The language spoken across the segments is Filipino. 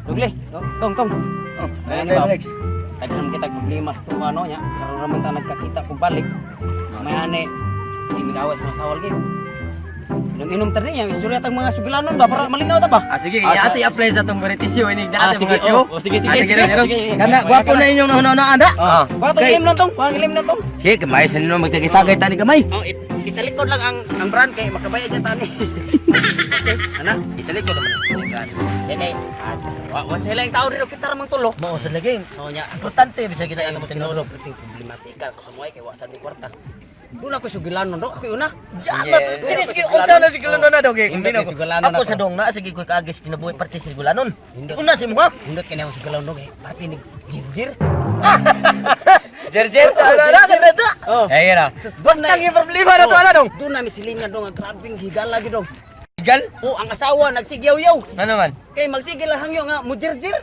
Dugli, tong. Oh, Ayan okay, ba? Alex. Tagnan kita problema sa ano niya. Karon naman ta nagkakita kung balik. May ane. Hindi magawas mga sawal gid. Inom-inom tani yang istorya tang mga sugilanon ba para malinaw ta ba? Sige, ati apply sa tong benetisyo ini dati sige, mga siyo. sige. Sige. Kana gwapo na inyong nauna-unaan da. Oh. Bakit ilim na tong? Pang ilim na tong. Sige, kamay sa ninyo magtagitagay tani kamay. Oh, italikod lang ang brand kay makabayad siya tani. Okay, ana? Italikod naman. Dene. Wa sila yung tao dito kita ramang tulo. Mo sa laging. So nya, Importante bisa kita alam mo tinuro problematika ko sa muay kay wasan ni kwarta. Una ko sugilanon do, ako una. Ini sige unsa na sigulanon na dong. Hindi ko sigulanon Ako ako. sa dong na sige ko kaagis kinabuhi parte sigulanon. Una si mo ha. Hindi kaya mo sugilanon eh. Pati ni Jirjir. Jerjer ta. Oh. Eh yara. Doon na Tangi problema na to ana dong. Doon na misilingan dong ang grabing higala lagi dong. Igal. Oh, ang asawa nagsigyaw-yaw. Ano man? Kay magsigil lang hangyo nga mo Jirjir.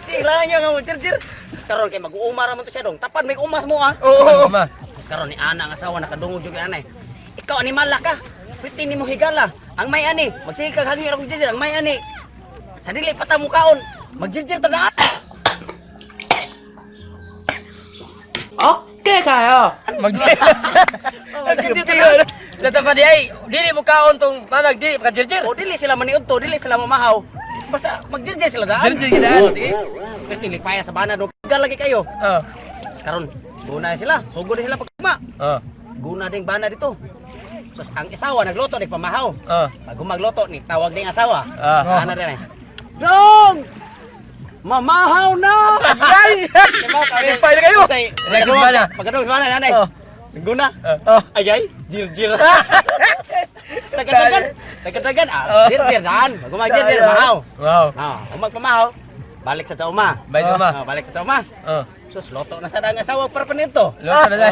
Sila nga mo Jirjir. Karon kay mag-uumara man to siya dong. Tapad may umas mo ah. Oo. Tapos karon ni ana ang asawa nakadungog jud anay. Ikaw animal ka. Pwede nimo higala. Ang may ani, magsige kag hangyo ra kog Jirjir, ang may ani. Sa dili pa ta mukaon, mag-Jirjir ta daan. Okay kayo. Mag-Jirjir ta daan. Tata pa di ay dili mo kaon tong tanag di ka jerjer. O dili sila maniud to, dili sila mamahaw. Basta mag-Jirjir sila daan. Jirjir gid daan. Oh, sige. Pwede likpaya sa bana do. Higal lagi kayo. Oh. Karon, guna na sila. Sugod na sila pagkuma. Oh. Guna ding bana dito. Sus ang isawa nagluto ni pamahaw. Oh. Pag magluto ni tawag ding asawa. Ah. Ana din eh. Dong! Mamahaw na! Ay! Ipay na kayo. Reaction ba na? Pagkadong sa bana nanay. Oh. Guna. Oh. Ayay, jir-jir. Nagkadagan. Jir-jir daan. Magumag-jir-jir, mahaw. Wow. Umagpamahaw. Balik sa sauma. Bayad ma. Balik sa sauma. Oh. Sus, loto na sa dang asawa para panito. Loto na sa.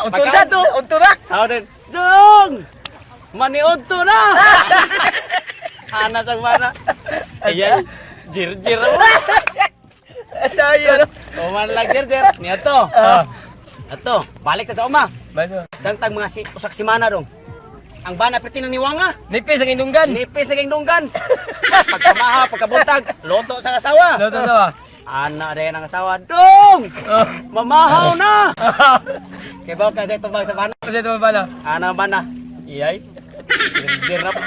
Unto na to. Unto na. Tao din. Dong! Maniunto na! Ana sang mana. Ayan. Jir-jir mo. Sayo. Tuman lang jir-jir. Niyato. Ato, balik sa sauma. Bayad. Dangtang mga usak si mana dong. Ang bana pati ng niwanga. Nipis ang indunggan. Nipis sa dunggan. Pagkamaha, pagkabuntag, loto sa asawa. Loto to. Ana din ang asawa. Dong! Oh. Mamahaw na! Kaya ba kasi ito sa bana? Kasi ito ba na? Ana bana. Iyay. Jirap.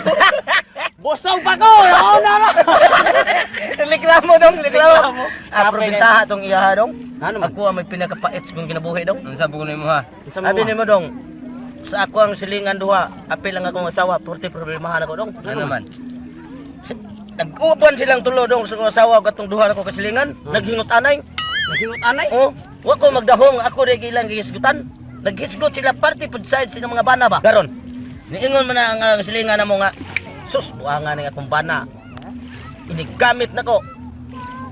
Bosong pa ko! Ako na na! Reklamo dong, reklamo. Grabe, Probintaha tong iyaha dong. Ano man? Ako ang may pinakapait kung kinabuhi dong. Ang sabi ko na mo ha. Unsa mo, Sabi ha? nimo dong. Sa ako ang silingan duha, apil lang akong asawa, purti problemahan ako dong. Ano man? Nag-uban silang tulo dong sa akong asawa katong duha ako kasilingan. Naghingot anay. Nahingot anay? Oh, wa ko magdahong ako di ilang gihisgutan. Naghisgot sila party pud side sila mga bana ba. Garon. Niingon man na ang silingan namo nga. Sus, buanga ni akong bana. Inigamit nako.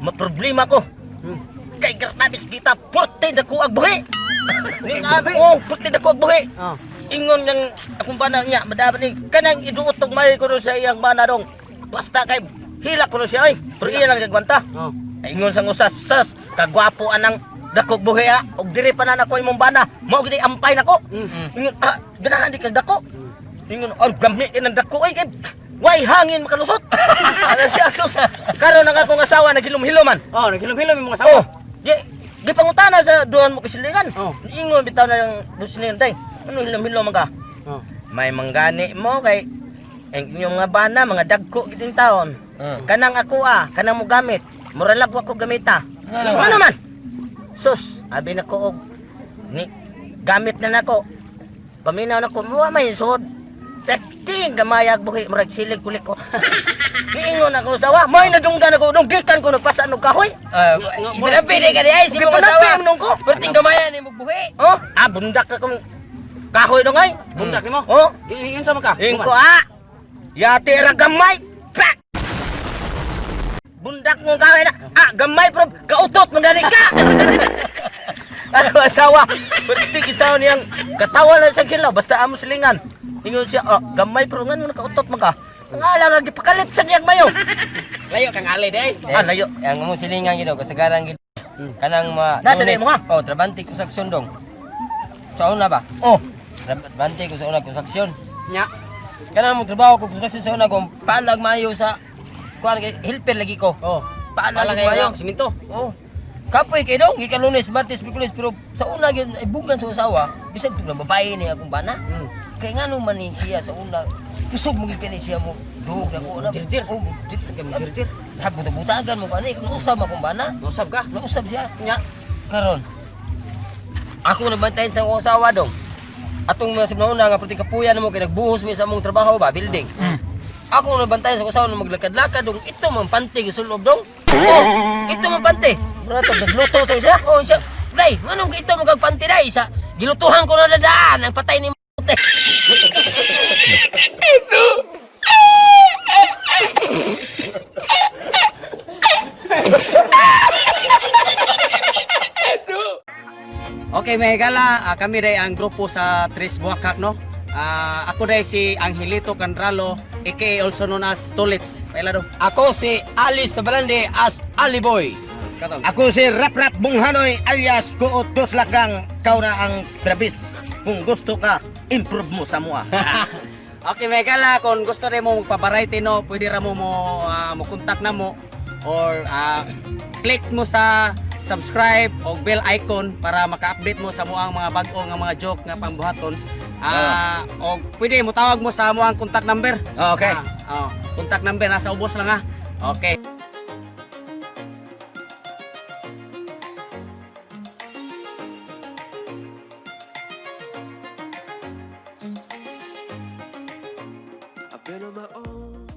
Maproblema ko. Kay gratis kita purti dako ag buhi. Oh, purti dako ag buhi. Oh. Ingon yang akong bana niya, madaban ni kanang iduot og may kuno sa iyang bana dong. Basta kay hila kuno siya ay. Pero iya lang gagwanta. Oh. Ingon sang usas, sas, kagwapo anang dakog buhi ha. Og diri pa na nako imong bana. Mao gid ampay nako. Ingon, ganahan di kag dako. Ingon, gamit ng dako ay kay way hangin makalusot. Ano siya sus. Karon ang akong asawa naghilom-hiloman. Oh, naghilom-hilom yung mga Oh, asawa. di pangutana sa duhan mo kasilingan. Oh. Ingon bitaw na yung businin tay. Ano hilom-hilom ka? Oh. May manggani mo kay ang inyong nga bana mga dagko giting taon. Kanang ako kanang mo gamit. Muralag ako gamita. Ano man? Sus, abi na ko og ni gamit na nako. Paminaw na ko mo may sud. Tekting gamayag buhi murag silig kulik ko. Niingon ako sawa, may nadunggan ako dong gikan ko nagpasa og kahoy. Pinabi ka di ay si mo sawa. Ko. Perting gamayan ni mo buhi. Oh, bundak na kong kahoy dong ay. Bundak ni mo? Oh, Iingin sa maka. ingko yati ra gamay. Pak! Bundak mo kahoy na. Gamay pero kautot mangani ka. Ako asawa, perting kita niyang katawa lang sa kilaw basta amo silingan. Ingon siya, gamay pero nga nakautot man ka. Ang alam lagi pakalit sa niyang mayo. Layo kang alay day. Layo. Ang mo silingan gid kasagaran gid. Kanang Nasa di mo nga? Oh, trabante ko sa aksyon dong. Sa una ba? Oh, Trabante ko sa una ko sa aksyon. Nya. kanang mo trabaho ko construction sa una kung paalag mayo sa kuan kay helper lagi ko. Oh. Paalag Pala mayo. kayo siminto. Oh. Kapoy kay dong gikan Lunes, Martes, Miyerkules pero sa una gyud ibugan sa usawa, bisag tug na babae ni akong bana. Kay ngano man ni siya sa una kusog mo gikan ni siya mo duog na ko na. Jirjir. Oh, Jirjir. Habut-butagan mo kani kung usab akong bana. Usab ka. Nausab siya. Nya karon. Ako nabantayan sa akong usawa dong. Atong mga simnauna nga pati kapuyan mo kay nagbuhos mi sa among trabaho ba building. Ako nabantayan sa usawa na maglakad-lakad dong ito man pante gisulob dong. Oh, ito man pante. Bro, to nagluto to siya. Oh, siya. Day, nganong ito magagpante day sa gilutuhan ko na nadaan ang patay ni Mote. Okay, may higala, kami day ang grupo sa Tres Buakak, no? Ako day si Angelito Candralo, aka also known as Tolits. Paila daw. Ako si Alice Sabalande as Ali Boy. Katong. Ako si Rap Rap Bunghanoy alias Kuot Dos Lakang. Kau na ang Travis. Kung gusto ka, improve mo sa mua. Okay, may higala, kung gusto rin mo magpa-variety, no? Pwede rin mo contact na mo or click mo sa subscribe o bell icon para maka-update mo sa muang mga bag-o nga mga joke nga pangbuhaton. O pwede mo tawag mo sa muang contact number. Okay. Contact number nasa ubos lang ha. Okay. I've been on my own.